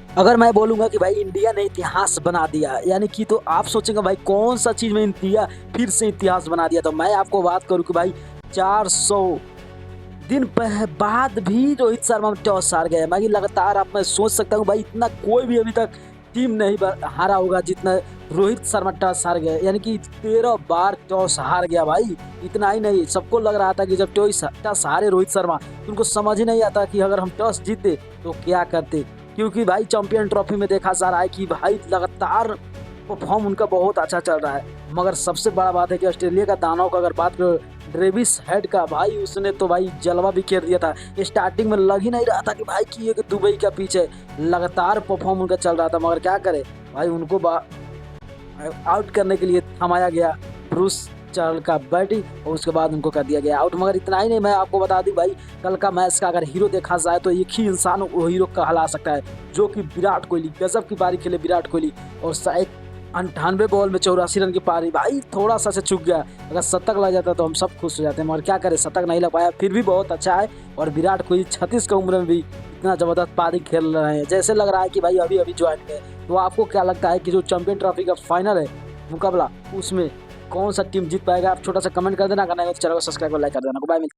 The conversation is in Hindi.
अगर मैं बोलूँगा कि भाई इंडिया ने इतिहास बना दिया, यानी कि तो आप सोचेंगे भाई कौन सा चीज़ में इंडिया फिर से इतिहास बना दिया। तो मैं आपको बात करूँ कि भाई 400 दिन बाद भी रोहित शर्मा टॉस हार गए। मैं लगातार आप मैं सोच सकता हूँ भाई इतना कोई भी अभी तक टीम नहीं हारा होगा जितना रोहित शर्मा टॉस हार गए, यानी कि 13 बार टॉस हार गया भाई। इतना ही नहीं, सबको लग रहा था कि जब टॉस हारे रोहित शर्मा तो उनको समझ ही नहीं आता कि अगर हम टॉस जीते तो क्या करते, क्योंकि भाई चैंपियन ट्रॉफी में देखा जा रहा है कि भाई लगातार परफॉर्म उनका बहुत अच्छा चल रहा है। मगर सबसे बड़ा बात है कि ऑस्ट्रेलिया का दानव का अगर बात करो, ट्रेविस हेड का, भाई उसने तो भाई जलवा भी खेल दिया था। स्टार्टिंग में लग ही नहीं रहा था कि भाई कि ये दुबई का पीछे लगातार परफॉर्म उनका चल रहा था, मगर क्या करे भाई उनको आउट करने के लिए थमाया गया ब्रूस चार्ल का बैटिंग, और उसके बाद उनको कर दिया गया आउट। मगर इतना ही नहीं, मैं आपको बता दूं भाई कल का मैच का अगर हीरो देखा जाए तो एक ही इंसान वो हीरो कहला सकता है, जो कि विराट कोहली। गजब की पारी खेले विराट कोहली, और शायद 98 बॉल में 84 रन की पारी, भाई थोड़ा सा से चूक गया। अगर शतक लग जाता तो हम सब खुश हो जाते हैं, मगर क्या करें शतक नहीं लग पाया, फिर भी बहुत अच्छा है। और विराट कोहली 36 की उम्र में भी इतना जबरदस्त पारी खेल रहे हैं, जैसे लग रहा है कि भाई अभी अभी ज्वाइन किए। तो आपको क्या लगता है कि जो चैंपियन ट्रॉफी का फाइनल है मुकाबला, उसमें कौन सा टीम जीत पाएगा? आप छोटा सा कमेंट कर देना, करना है तो चैनल को सब्सक्राइब और लाइक कर देना। बाय।